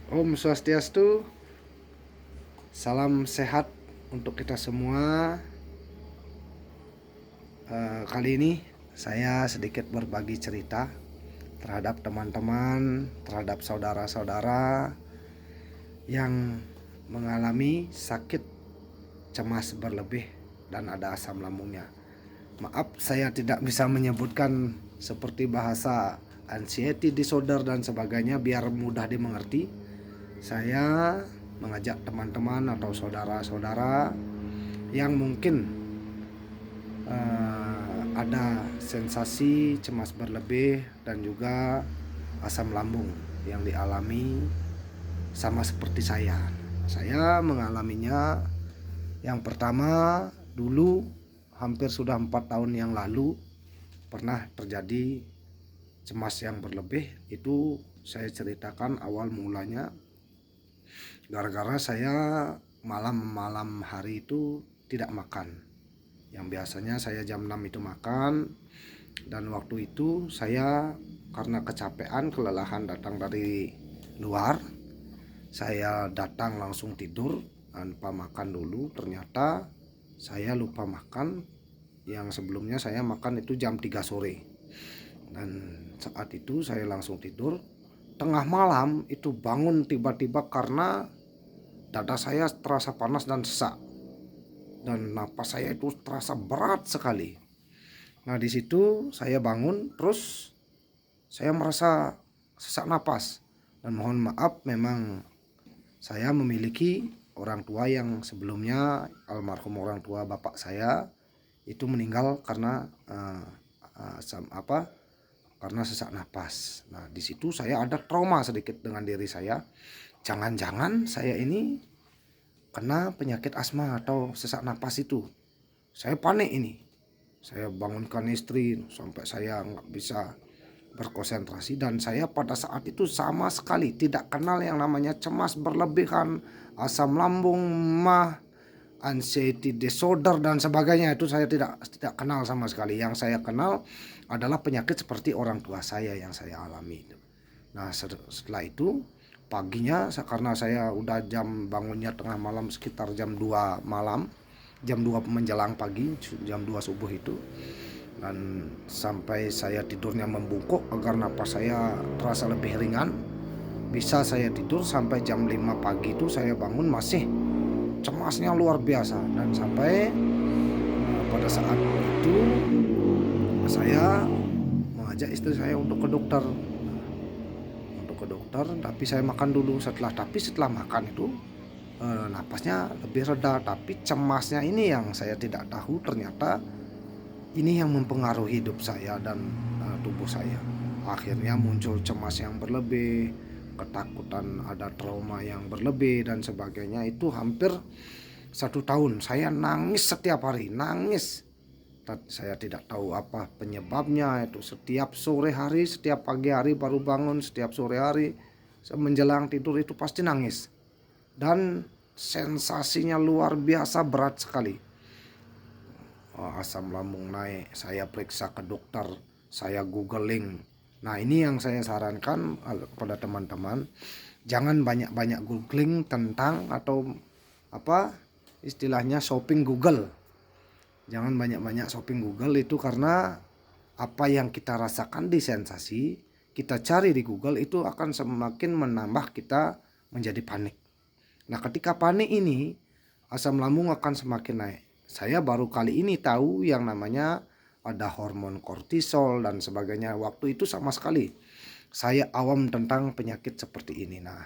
Om Swastiastu, salam sehat untuk kita semua. Kali ini saya sedikit berbagi cerita terhadap teman-teman, terhadap saudara-saudara yang mengalami sakit cemas berlebih dan ada asam lambungnya. Maaf, saya tidak bisa menyebutkan seperti bahasa anxiety disorder dan sebagainya biar mudah dimengerti. Saya mengajak teman-teman atau saudara-saudara yang mungkin ada sensasi cemas berlebih dan juga asam lambung yang dialami sama seperti saya. Saya mengalaminya yang pertama dulu hampir sudah 4 tahun yang lalu pernah terjadi cemas yang berlebih. Itu saya ceritakan awal mulanya gara-gara saya malam hari itu tidak makan. Yang biasanya saya jam 6 itu makan, dan waktu itu saya karena kecapean, kelelahan datang dari luar, saya datang langsung tidur tanpa makan dulu. Ternyata saya lupa makan. Yang sebelumnya saya makan itu jam 3 sore. Dan saat itu saya langsung tidur. Tengah malam itu bangun tiba-tiba karena dada saya terasa panas dan sesak. Dan napas saya itu terasa berat sekali. Nah, di situ saya bangun, terus saya merasa sesak napas. Dan mohon maaf, memang saya memiliki orang tua yang sebelumnya, almarhum orang tua bapak saya itu meninggal karena karena sesak napas. Nah, di situ saya ada trauma sedikit dengan diri saya. Jangan-jangan saya ini kena penyakit asma atau sesak napas itu. Saya panik ini. Saya bangunkan istri sampai saya nggak bisa berkonsentrasi, dan saya pada saat itu sama sekali tidak kenal yang namanya cemas berlebihan, asam lambung, mah, anxiety disorder dan sebagainya. Itu saya tidak kenal sama sekali. Yang saya kenal adalah penyakit seperti orang tua saya yang saya alami. Nah, setelah itu paginya karena saya udah jam bangunnya tengah malam sekitar jam 2 malam, jam 2 menjelang pagi, jam 2 subuh itu, dan sampai saya tidurnya membungkuk agar napas saya terasa lebih ringan. Bisa saya tidur sampai jam 5 pagi itu saya bangun masih cemasnya luar biasa. Dan sampai pada saat itu saya mengajak istri saya untuk ke dokter, tapi saya makan dulu. Setelah makan itu napasnya lebih reda, tapi cemasnya ini yang saya tidak tahu ternyata ini yang mempengaruhi hidup saya dan tubuh saya. Akhirnya muncul cemas yang berlebih, ketakutan, ada trauma yang berlebih dan sebagainya. Itu hampir 1 tahun saya nangis setiap hari, nangis. Saya tidak tahu apa penyebabnya. Itu setiap sore hari, setiap pagi hari baru bangun, setiap sore hari menjelang tidur itu pasti nangis. Dan sensasinya luar biasa berat sekali. Asam lambung naik, saya periksa ke dokter, saya googling. Nah, ini yang saya sarankan kepada teman-teman, jangan banyak-banyak googling tentang atau apa istilahnya shopping Google. Jangan banyak-banyak shopping Google itu, karena apa yang kita rasakan di sensasi, kita cari di Google itu akan semakin menambah kita menjadi panik. Nah, ketika panik ini, asam lambung akan semakin naik. Saya baru kali ini tahu yang namanya ada hormon kortisol dan sebagainya. Waktu itu sama sekali saya awam tentang penyakit seperti ini. Nah,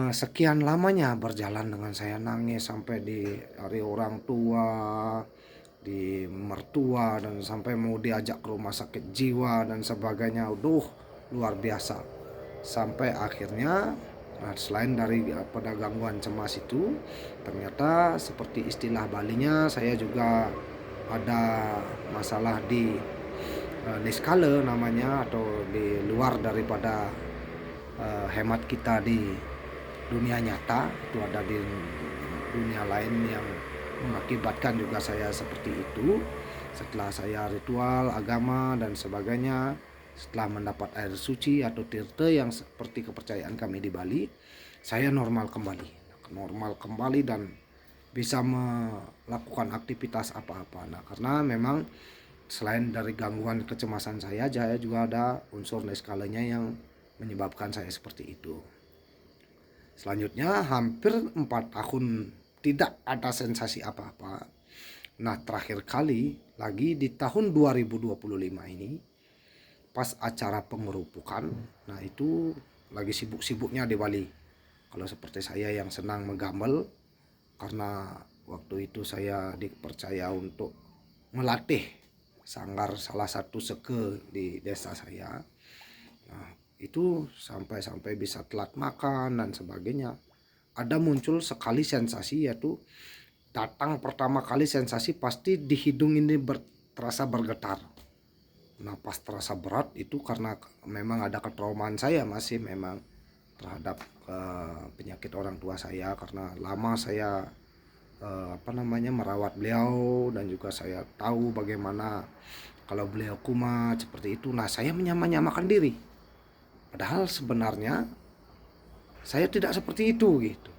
sekian lamanya berjalan dengan saya nangis sampai di hari orang tua, di mertua, dan sampai mau diajak ke rumah sakit jiwa dan sebagainya. Luar biasa. Sampai akhirnya selain dari pada gangguan cemas itu, ternyata seperti istilah Balinya, saya juga ada masalah di niskala namanya, atau di luar daripada hemat kita di dunia nyata. Itu ada di dunia lain yang mengakibatkan juga saya seperti itu. Setelah saya ritual agama dan sebagainya, Setelah mendapat air suci atau tirte yang seperti kepercayaan kami di Bali, saya normal kembali dan bisa melakukan aktivitas apa-apa. Nah, karena memang selain dari gangguan kecemasan saya juga ada unsur neskalanya yang menyebabkan saya seperti itu. Selanjutnya hampir 4 tahun tidak ada sensasi apa-apa. Nah, terakhir kali lagi di tahun 2025 ini pas acara pengerupukan. Nah, itu lagi sibuk-sibuknya di Bali. Kalau seperti saya yang senang menggambel, karena waktu itu saya dipercaya untuk melatih sanggar salah satu seke di desa saya. Nah, itu sampai bisa telat makan dan sebagainya. Ada muncul sekali sensasi, yaitu datang pertama kali sensasi pasti di hidung ini terasa bergetar. Nah, pas terasa berat itu karena memang ada ketraumaan saya masih memang terhadap penyakit orang tua saya, karena lama saya merawat beliau, dan juga saya tahu bagaimana kalau beliau kumat seperti itu. Nah, saya menyamakan diri, padahal sebenarnya saya tidak seperti itu gitu.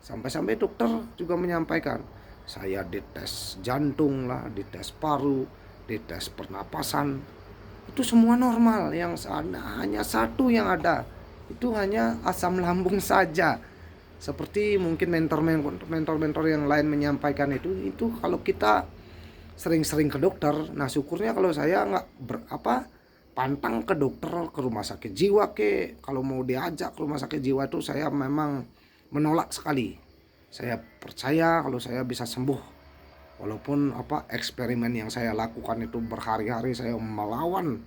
Sampai-sampai dokter juga menyampaikan saya dites jantung lah, dites paru, dites pernapasan, itu semua normal. Yang hanya satu yang ada itu hanya asam lambung saja. Seperti mungkin mentor-mentor yang lain menyampaikan itu kalau kita sering-sering ke dokter. Nah, syukurnya kalau saya nggak pantang ke dokter, ke rumah sakit jiwa kalau mau diajak ke rumah sakit jiwa itu saya memang menolak sekali. Saya percaya kalau saya bisa sembuh, walaupun eksperimen yang saya lakukan itu berhari-hari saya melawan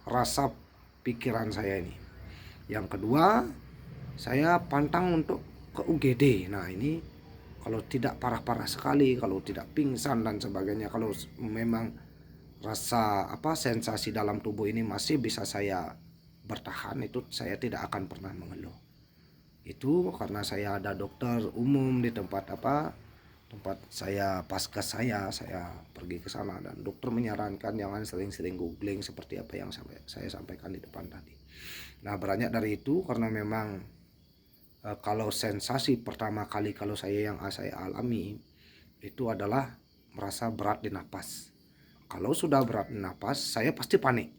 rasa pikiran saya ini. Yang kedua, saya pantang untuk ke UGD. Nah, ini kalau tidak parah-parah sekali, kalau tidak pingsan dan sebagainya, kalau memang rasa sensasi dalam tubuh ini masih bisa saya bertahan, itu saya tidak akan pernah mengeluh. Itu karena saya ada dokter umum di tempat saya paskas saya pergi ke sana, dan dokter menyarankan jangan sering-sering googling seperti apa yang saya sampaikan di depan tadi. Nah, beranjak dari itu karena memang kalau sensasi pertama kali kalau saya alami itu adalah merasa berat di napas. Kalau sudah berat di napas, saya pasti panik.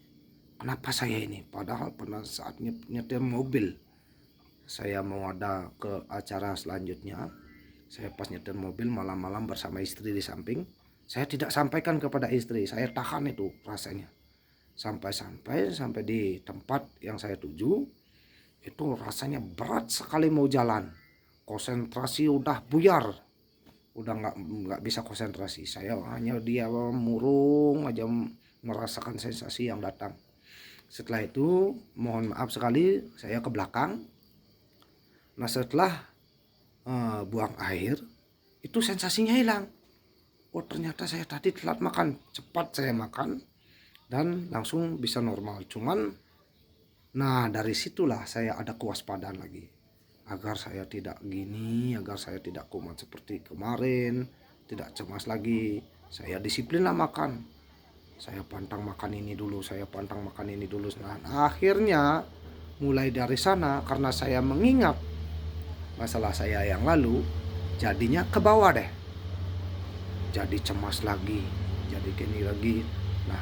Kenapa saya ini? Padahal pada saat nyetir mobil, saya mau ada ke acara selanjutnya, saya pas nyetir mobil malam-malam bersama istri di samping, saya tidak sampaikan kepada istri, saya tahan itu rasanya. Sampai di tempat yang saya tuju, itu rasanya berat sekali mau jalan. Konsentrasi udah buyar, udah nggak bisa konsentrasi. Saya hanya dia murung aja merasakan sensasi yang datang. Setelah itu mohon maaf sekali saya ke belakang. Nah, setelah buang air itu sensasinya hilang. Oh, ternyata saya tadi telat makan, cepat saya makan dan langsung bisa normal. Nah, dari situlah saya ada kewaspadaan lagi, agar saya tidak agar saya tidak kumat seperti kemarin, tidak cemas lagi. Saya disiplinlah makan. Saya pantang makan ini dulu, Nah, akhirnya mulai dari sana karena saya mengingat masalah saya yang lalu, jadinya ke bawah deh. Jadi cemas lagi, jadi gini lagi. Nah,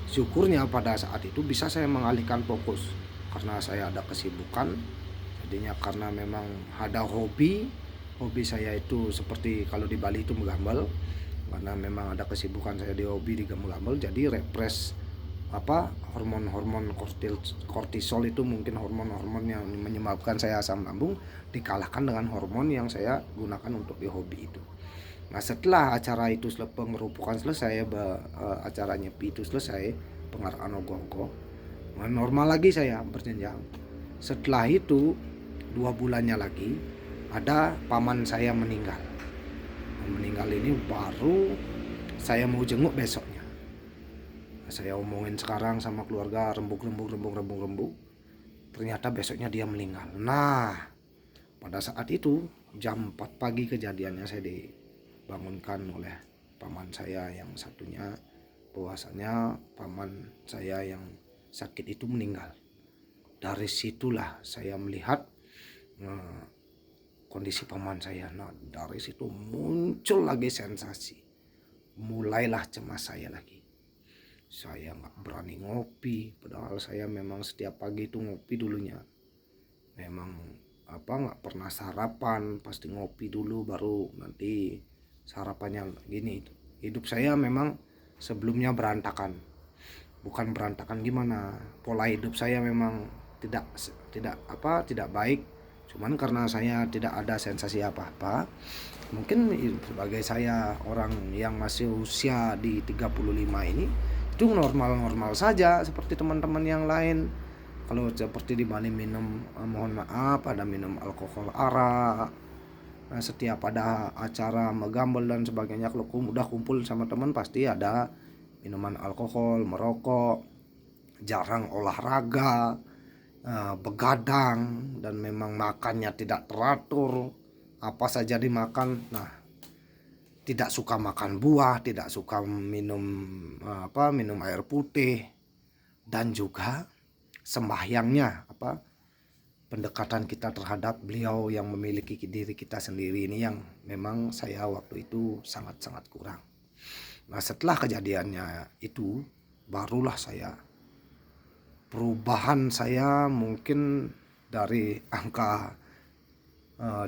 syukurnya pada saat itu bisa saya mengalihkan fokus karena saya ada kesibukan. Jadinya karena memang ada hobi saya itu seperti kalau di Bali itu menggambal. Karena memang ada kesibukan saya di hobi di gambal, jadi repres hormon-hormon kortisol itu, mungkin hormon-hormon yang menyebabkan saya asam lambung, dikalahkan dengan hormon yang saya gunakan untuk di hobi itu. Nah, setelah acara itu pengerupukan selesai, acara nyepi itu selesai, pengaraan ogoh-ogoh, normal lagi saya berjenjang. Setelah itu 2 bulannya lagi ada paman saya meninggal. Meninggal ini baru saya mau jenguk besoknya. Saya omongin sekarang sama keluarga, rembuk. Ternyata besoknya dia meninggal. Nah, pada saat itu jam 4 pagi kejadiannya, saya dibangunkan oleh paman saya yang satunya, bahwasanya paman saya yang sakit itu meninggal. Dari situlah saya melihat kondisi paman saya. Nah, dari situ muncul lagi sensasi, mulailah cemas saya lagi. Saya nggak berani ngopi, padahal saya memang setiap pagi itu ngopi dulunya. Memang nggak pernah sarapan, pasti ngopi dulu baru nanti sarapannya gini. Hidup saya memang sebelumnya berantakan, bukan berantakan gimana, pola hidup saya memang tidak baik. Cuman karena saya tidak ada sensasi apa-apa, mungkin sebagai saya orang yang masih usia di 35 ini, itu normal-normal saja seperti teman-teman yang lain. Kalau seperti di Bali minum, mohon maaf, ada minum alkohol arak. Nah, setiap ada acara megambel dan sebagainya, kalau udah kumpul sama teman pasti ada minuman alkohol, merokok, jarang olahraga, begadang, dan memang makannya tidak teratur, apa saja dimakan. Nah, tidak suka makan buah, tidak suka minum minum air putih, dan juga sembahyangnya pendekatan kita terhadap beliau yang memiliki diri kita sendiri ini yang memang saya waktu itu sangat-sangat kurang. Nah, setelah kejadiannya itu barulah perubahan saya mungkin dari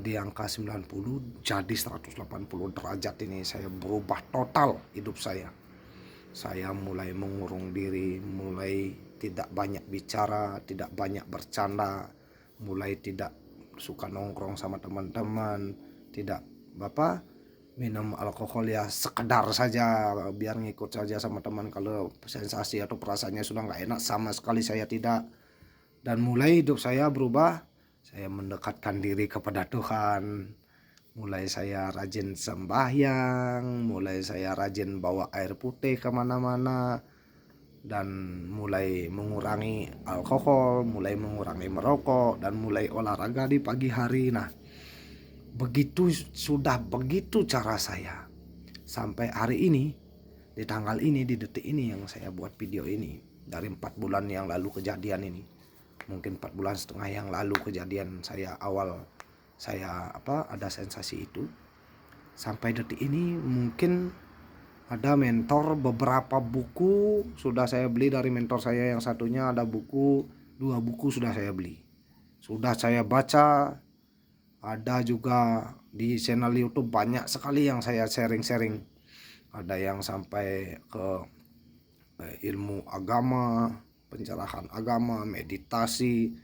di angka 90 jadi 180 derajat. Ini saya berubah total hidup saya. Saya mulai mengurung diri, mulai tidak banyak bicara, tidak banyak bercanda, mulai tidak suka nongkrong sama teman-teman, tidak minum alkohol ya sekedar saja biar ngikut saja sama teman. Kalau sensasi atau perasaannya sudah nggak enak, sama sekali saya tidak. Dan mulai hidup saya berubah. Saya mendekatkan diri kepada Tuhan, mulai saya rajin sembahyang, mulai saya rajin bawa air putih kemana-mana, dan mulai mengurangi alkohol, mulai mengurangi merokok, dan mulai olahraga di pagi hari. Nah, begitu cara saya sampai hari ini, di tanggal ini, di detik ini yang saya buat video ini. Dari 4 bulan yang lalu kejadian ini, mungkin 4 bulan setengah yang lalu kejadian saya ada sensasi itu, sampai detik ini mungkin ada mentor, beberapa buku sudah saya beli dari mentor saya. Yang satunya ada buku, 2 buku sudah saya beli, sudah saya baca. Ada juga di channel YouTube banyak sekali yang saya sharing. Ada yang sampai ke ilmu agama, pencerahan agama, meditasi,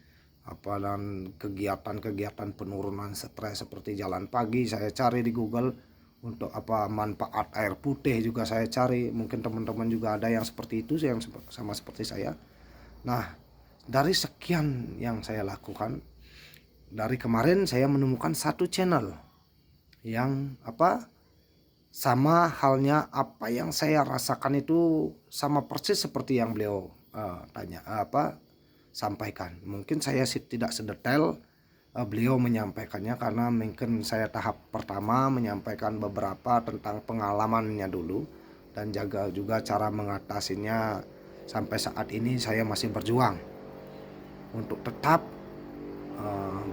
dan kegiatan-kegiatan penurunan stres seperti jalan pagi saya cari di Google. Untuk manfaat air putih juga saya cari. Mungkin teman-teman juga ada yang seperti itu, yang sama seperti saya. Nah, dari sekian yang saya lakukan, dari kemarin saya menemukan satu channel yang sama halnya apa yang saya rasakan itu sama persis seperti yang beliau sampaikan. Mungkin saya tidak sedetail beliau menyampaikannya, karena mungkin saya tahap pertama menyampaikan beberapa tentang pengalamannya dulu, dan jaga juga cara mengatasinya. Sampai saat ini saya masih berjuang untuk tetap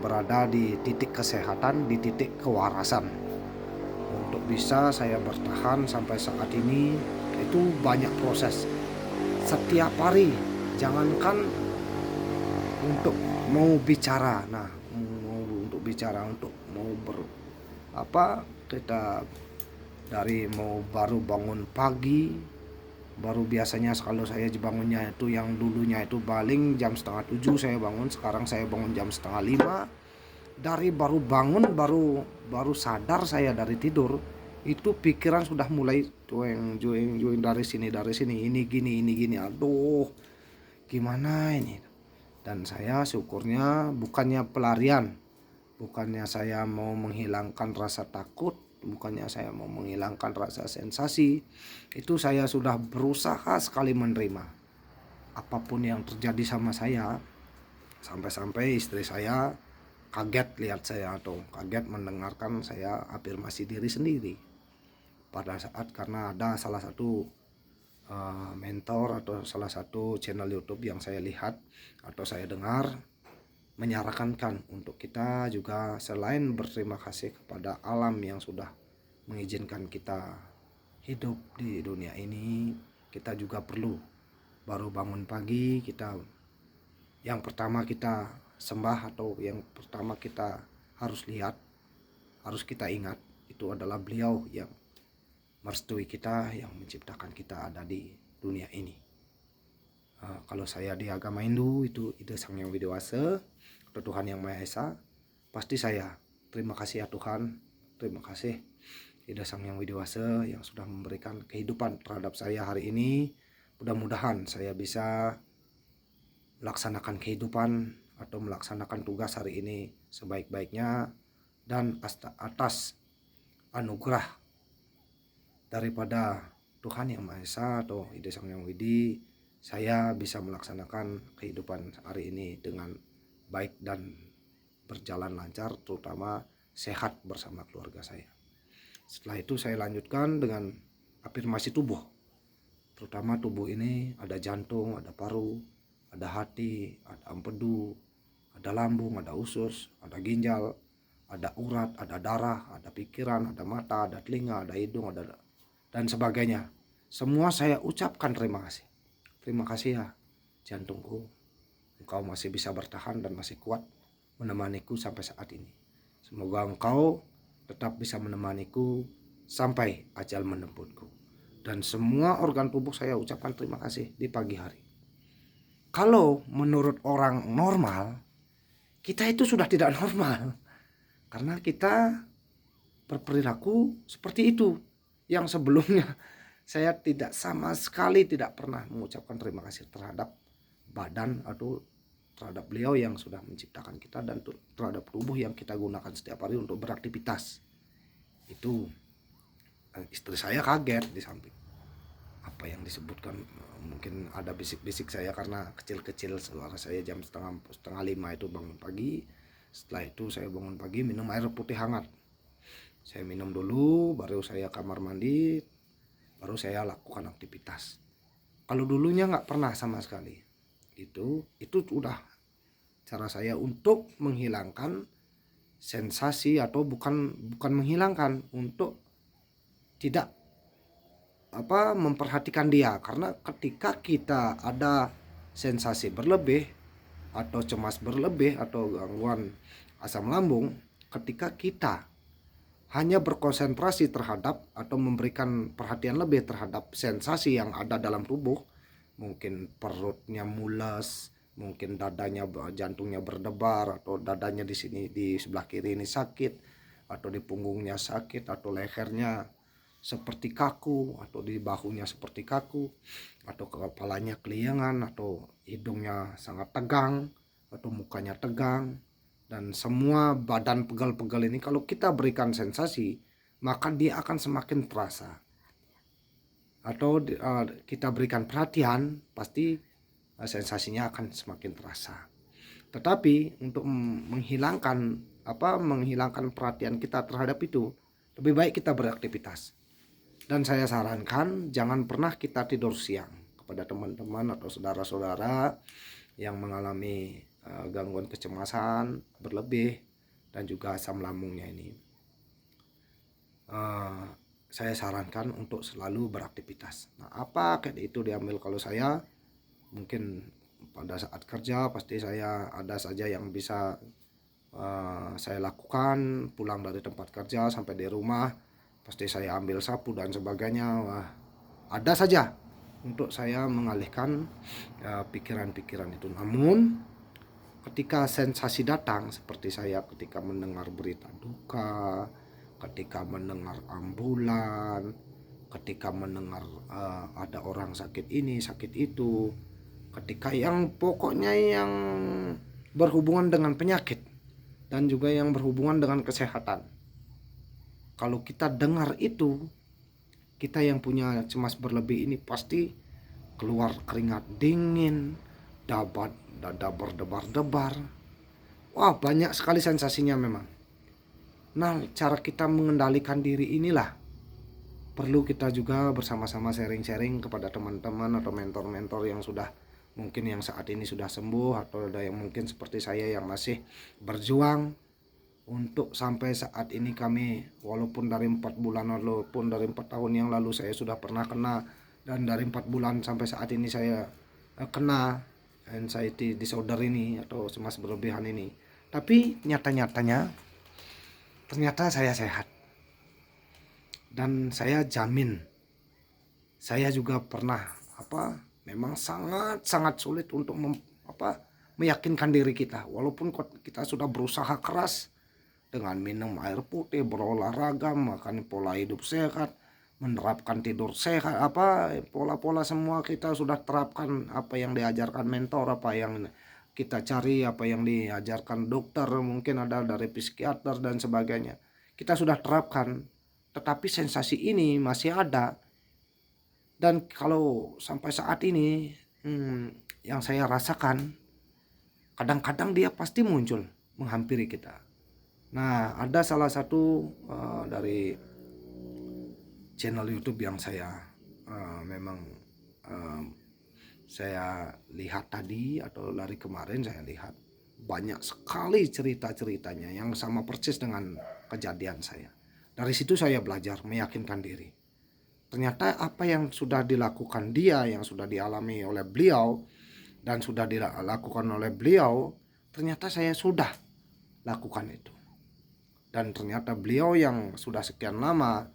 berada di titik kesehatan, di titik kewarasan. Untuk bisa saya bertahan sampai saat ini itu banyak proses. Setiap hari, jangankan untuk mau bicara, untuk mau kita dari mau baru bangun pagi, baru biasanya kalau saya bangunnya itu yang dulunya itu paling jam 6:30 saya bangun, sekarang saya bangun jam 4:30. Dari baru bangun, baru sadar saya dari tidur, itu pikiran sudah mulai jueng dari sini ini gini, aduh gimana ini. Dan saya syukurnya bukannya pelarian, bukannya saya mau menghilangkan rasa takut, bukannya saya mau menghilangkan rasa sensasi. Itu saya sudah berusaha sekali menerima apapun yang terjadi sama saya. Sampai-sampai istri saya kaget lihat saya, atau kaget mendengarkan saya afirmasi diri sendiri pada saat, karena ada salah satu mentor atau salah satu channel YouTube yang saya lihat atau saya dengar menyarankan untuk kita juga selain berterima kasih kepada alam yang sudah mengizinkan kita hidup di dunia ini, kita juga perlu baru bangun pagi yang pertama kita sembah atau yang pertama kita harus lihat, harus kita ingat itu adalah beliau yang merestui kita, yang menciptakan kita ada di dunia ini. Kalau saya di agama Hindu itu Ida Sang Yang Widi Wasa atau Tuhan Yang Maha Esa, pasti saya terima kasih ya Tuhan, terima kasih Ida Sang Yang Widi Wasa yang sudah memberikan kehidupan terhadap saya hari ini. Mudah-mudahan saya bisa melaksanakan kehidupan atau melaksanakan tugas hari ini sebaik-baiknya, dan atas anugerah daripada Tuhan Yang Maha Esa atau Ida Sang Yang Widi, saya bisa melaksanakan kehidupan hari ini dengan baik dan berjalan lancar, terutama sehat bersama keluarga saya. Setelah itu saya lanjutkan dengan afirmasi tubuh. Terutama tubuh ini ada jantung, ada paru, ada hati, ada empedu, ada lambung, ada usus, ada ginjal, ada urat, ada darah, ada pikiran, ada mata, ada telinga, ada hidung, ada dan sebagainya. Semua saya ucapkan terima kasih. Terima kasih ya jantungku, engkau masih bisa bertahan dan masih kuat menemaniku sampai saat ini. Semoga engkau tetap bisa menemaniku sampai ajal menjemputku. Dan semua organ tubuh saya ucapkan terima kasih di pagi hari. Kalau menurut orang normal, kita itu sudah tidak normal. Karena kita berperilaku seperti itu. Yang sebelumnya saya sama sekali tidak pernah mengucapkan terima kasih terhadap badan atau terhadap beliau yang sudah menciptakan kita dan terhadap tubuh yang kita gunakan setiap hari untuk beraktivitas. Itu istri saya kaget di samping apa yang disebutkan, mungkin ada bisik-bisik saya karena kecil-kecil suara saya. Jam setengah 5 itu bangun pagi. Setelah itu saya bangun pagi minum air putih hangat. Saya minum dulu, baru saya kamar mandi, baru saya lakukan aktivitas. Kalau dulunya nggak pernah sama sekali. Itu sudah cara saya untuk menghilangkan sensasi atau bukan menghilangkan, untuk tidak memperhatikan dia. Karena ketika kita ada sensasi berlebih atau cemas berlebih atau gangguan asam lambung, ketika kita hanya berkonsentrasi terhadap atau memberikan perhatian lebih terhadap sensasi yang ada dalam tubuh, mungkin perutnya mules, mungkin dadanya, jantungnya berdebar, atau dadanya di sini di sebelah kiri ini sakit, atau di punggungnya sakit, atau lehernya seperti kaku, atau di bahunya seperti kaku, atau kepalanya keliangan, atau hidungnya sangat tegang, atau mukanya tegang, dan semua badan pegal-pegal ini kalau kita berikan sensasi, maka dia akan semakin terasa. Atau kita berikan perhatian, pasti sensasinya akan semakin terasa. Tetapi untuk menghilangkan perhatian kita terhadap itu, lebih baik kita beraktivitas. Dan saya sarankan jangan pernah kita tidur siang. Kepada teman-teman atau saudara-saudara yang mengalami gangguan kecemasan berlebih dan juga asam lambungnya ini, saya sarankan untuk selalu beraktivitas. Nah, apa kayak itu diambil? Kalau saya mungkin pada saat kerja pasti saya ada saja yang bisa saya lakukan. Pulang dari tempat kerja sampai di rumah pasti saya ambil sapu dan sebagainya. Ada saja untuk saya mengalihkan pikiran-pikiran itu. Namun ketika sensasi datang, seperti saya ketika mendengar berita duka, ketika mendengar ambulan, ketika mendengar ada orang sakit ini, sakit itu, ketika yang pokoknya yang berhubungan dengan penyakit dan juga yang berhubungan dengan kesehatan. Kalau kita dengar itu, kita yang punya cemas berlebih ini pasti keluar keringat dingin, dada berdebar-debar. Wah, banyak sekali sensasinya memang. Nah, cara kita mengendalikan diri inilah perlu kita juga bersama-sama sharing-sharing kepada teman-teman atau mentor-mentor yang sudah mungkin yang saat ini sudah sembuh, atau ada yang mungkin seperti saya yang masih berjuang untuk sampai saat ini. Kami walaupun dari 4 bulan walaupun dari 4 tahun yang lalu saya sudah pernah kena, dan dari 4 bulan sampai saat ini saya kena anxiety disorder ini atau cemas berlebihan ini, tapi nyata-nyatanya ternyata saya sehat. Dan saya jamin, saya juga pernah memang sangat sulit untuk meyakinkan diri kita, walaupun kita sudah berusaha keras dengan minum air putih, berolahraga, makan pola hidup sehat, menerapkan tidur sehat, pola-pola semua kita sudah terapkan, apa yang diajarkan mentor, apa yang kita cari, apa yang diajarkan dokter, mungkin ada dari psikiater dan sebagainya, kita sudah terapkan. Tetapi sensasi ini masih ada. Dan kalau sampai saat ini yang saya rasakan, kadang-kadang dia pasti muncul menghampiri kita. Nah, ada salah satu dari channel YouTube yang saya memang saya lihat tadi, atau dari kemarin saya lihat banyak sekali cerita-ceritanya yang sama persis dengan kejadian saya. Dari situ saya belajar meyakinkan diri. Ternyata apa yang sudah dilakukan dia, yang sudah dialami oleh beliau, dan sudah dilakukan oleh beliau, ternyata saya sudah lakukan itu. Dan ternyata beliau yang sudah sekian lama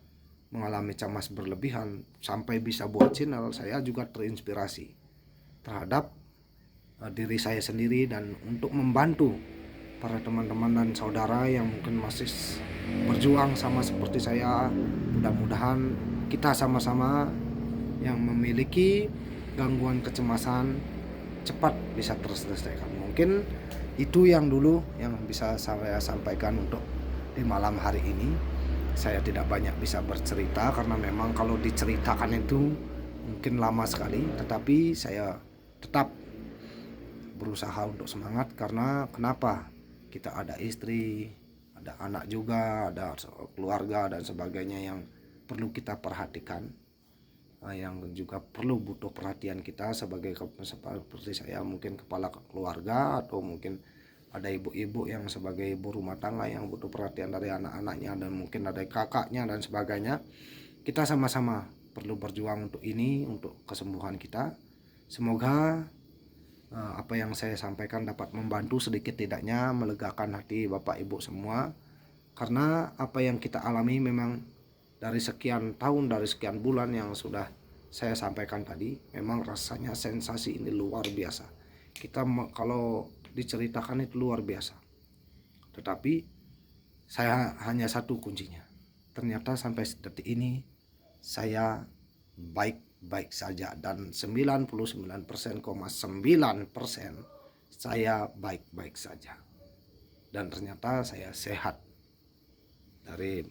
mengalami cemas berlebihan sampai bisa buat channel, saya juga terinspirasi terhadap diri saya sendiri, dan untuk membantu para teman-teman dan saudara yang mungkin masih berjuang sama seperti saya. Mudah-mudahan kita sama-sama yang memiliki gangguan kecemasan cepat bisa terselesaikan. Mungkin itu yang dulu yang bisa saya sampaikan untuk di malam hari ini. Saya tidak banyak bisa bercerita karena memang kalau diceritakan itu mungkin lama sekali, tetapi saya tetap berusaha untuk semangat. Karena kenapa? Kita ada istri, ada anak juga, ada keluarga dan sebagainya yang perlu kita perhatikan, yang juga perlu butuh perhatian kita sebagai seperti saya mungkin kepala keluarga, atau mungkin ada ibu-ibu yang sebagai ibu rumah tangga yang butuh perhatian dari anak-anaknya, dan mungkin ada kakaknya dan sebagainya. Kita sama-sama perlu berjuang untuk ini, untuk kesembuhan kita. Semoga apa yang saya sampaikan dapat membantu sedikit tidaknya melegakan hati Bapak Ibu semua. Karena apa yang kita alami memang dari sekian tahun, dari sekian bulan yang sudah saya sampaikan tadi, memang rasanya sensasi ini luar biasa. Kita kalau diceritakan itu luar biasa. Tetapi saya hanya satu kuncinya. Ternyata sampai detik ini saya baik-baik saja, dan 99,9% saya baik-baik saja. Dan ternyata saya sehat dari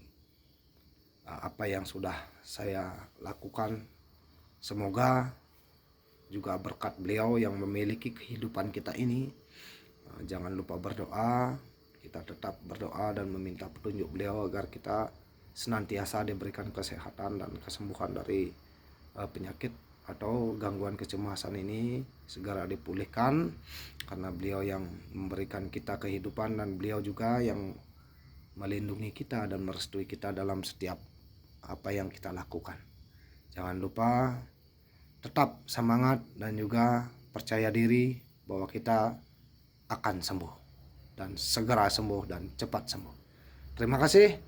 apa yang sudah saya lakukan. Semoga juga berkat beliau yang memiliki kehidupan kita ini. Jangan lupa berdoa, kita tetap berdoa dan meminta petunjuk beliau agar kita senantiasa diberikan kesehatan dan kesembuhan dari penyakit atau gangguan kecemasan ini segera dipulihkan, karena beliau yang memberikan kita kehidupan, dan beliau juga yang melindungi kita dan merestui kita dalam setiap apa yang kita lakukan. Jangan lupa tetap semangat dan juga percaya diri bahwa kita akan sembuh, dan segera sembuh dan cepat sembuh. Terima kasih.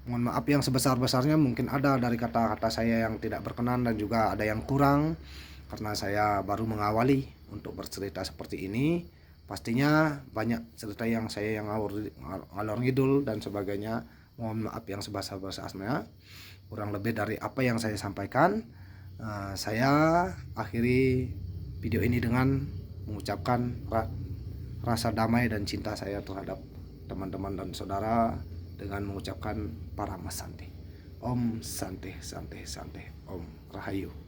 Mohon maaf yang sebesar-besarnya, mungkin ada dari kata-kata saya yang tidak berkenan dan juga ada yang kurang, karena saya baru mengawali untuk bercerita seperti ini. Pastinya banyak cerita yang saya yang ngalor ngidul dan sebagainya. Mohon maaf yang sebesar-besarnya. Kurang lebih dari apa yang saya sampaikan, saya akhiri video ini dengan mengucapkan rasa damai dan cinta saya terhadap teman-teman dan saudara, dengan mengucapkan Paramasanti. Om Santi Santi Santi, Om Rahayu.